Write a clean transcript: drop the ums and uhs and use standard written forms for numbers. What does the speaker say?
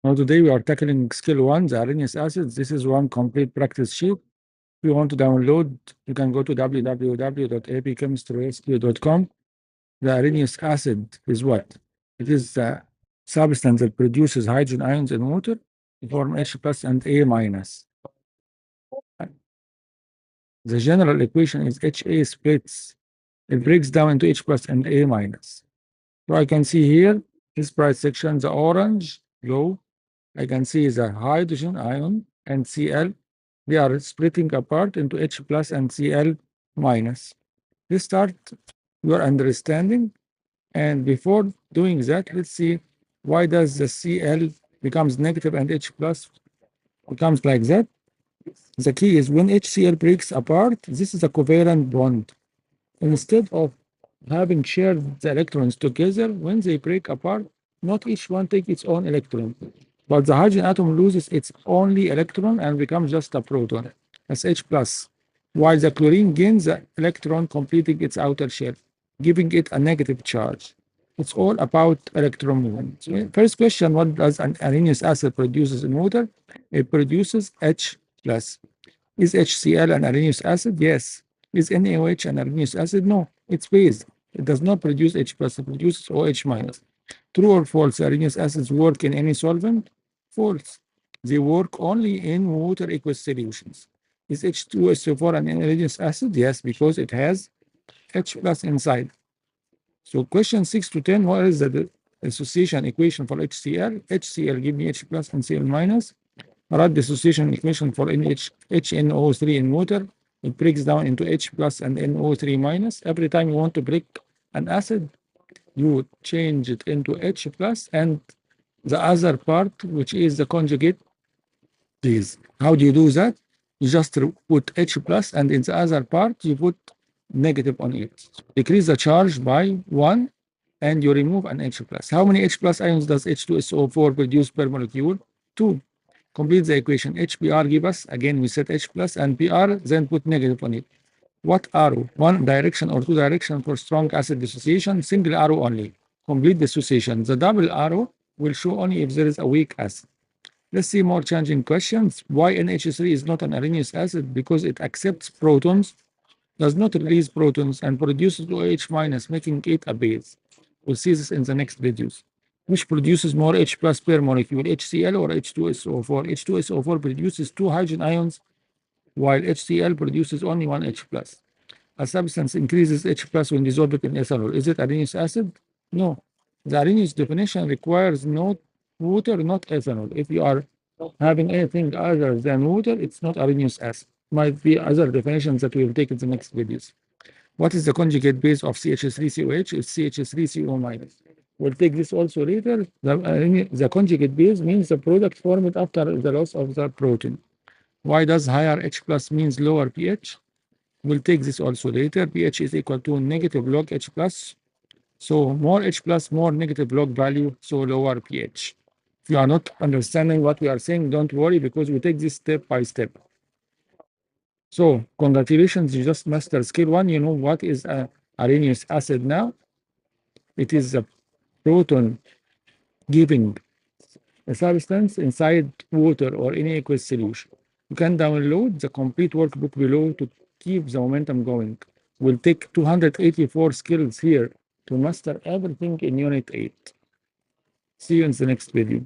Now today we are tackling skill 1, the Arrhenius acids. This is one complete practice sheet. If you want to download, you can go to www.apchemistryrescue.com. The Arrhenius acid is what? It is a substance that produces hydrogen ions in water to form H plus and A minus. The general equation is HA splits. It breaks down into H plus and A minus. So I can see here, this bright section, the orange glow, I can see the hydrogen ion and Cl. They are splitting apart into H plus and Cl minus. Let's start your understanding. And before doing that, let's see why does the Cl becomes negative and H plus becomes like that. The key is when HCl breaks apart, this is a covalent bond. Instead of having shared the electrons together, when they break apart, not each one takes its own electron, but the hydrogen atom loses its only electron and becomes just a proton, as H plus, while the chlorine gains the electron completing its outer shell, giving it a negative charge. It's all about electron movement. So first question, what does an Arrhenius acid produces in water? It produces H plus. Is HCl an Arrhenius acid? Yes. Is NaOH an Arrhenius acid? No. It's base. It does not produce H plus, it produces OH minus. True or false? Arrhenius acids work in any solvent? False. They work only in water aqueous solutions. Is H2SO4 an Arrhenius acid? Yes, because it has H plus inside. So question 6 to 10, what is the dissociation equation for HCl? HCl give me H plus and Cl minus. Write dissociation equation for HNO3 in water. It breaks down into H plus and NO3 minus. Every time you want to break an acid, you change it into H plus and the other part, which is the conjugate base. How do you do that? You just put H plus and in the other part, you put negative on it. Decrease the charge by 1 and you remove an H plus. How many H plus ions does H2SO4 produce per molecule? 2. Complete the equation. HBr give us, again, we set H plus and Br, then put negative on it. What arrow? One direction or two direction for strong acid dissociation, single arrow only. Complete dissociation. The double arrow will show only if there is a weak acid. Let's see more challenging questions. Why NH3 is not an Arrhenius acid? Because it accepts protons, does not release protons, and produces OH minus, making it a base. We'll see this in the next videos. Which produces more H plus per molecule, HCl or H2SO4? H2SO4 produces 2 hydrogen ions, while HCl produces only 1 H plus. A substance increases H plus when dissolved in ethanol. Is it Arrhenius acid? No. The Arrhenius definition requires not water, not ethanol. If you are having anything other than water, it's not Arrhenius acid. Might be other definitions that we will take in the next videos. What is the conjugate base of CH3COH? It's CH3CO minus. We'll take this also later. The conjugate base means the product formed after the loss of the protein. Why does higher H plus means lower pH? We'll take this also later. pH is equal to negative log H plus. So more H plus, more negative log value, so lower pH. If you are not understanding what we are saying, don't worry because we take this step by step. So congratulations, you just mastered skill 1. You know what is a Arrhenius acid now. It is a proton giving a substance inside water or any aqueous solution. You can download the complete workbook below to keep the momentum going. We'll take 284 skills here to master everything in Unit 8. See you in the next video.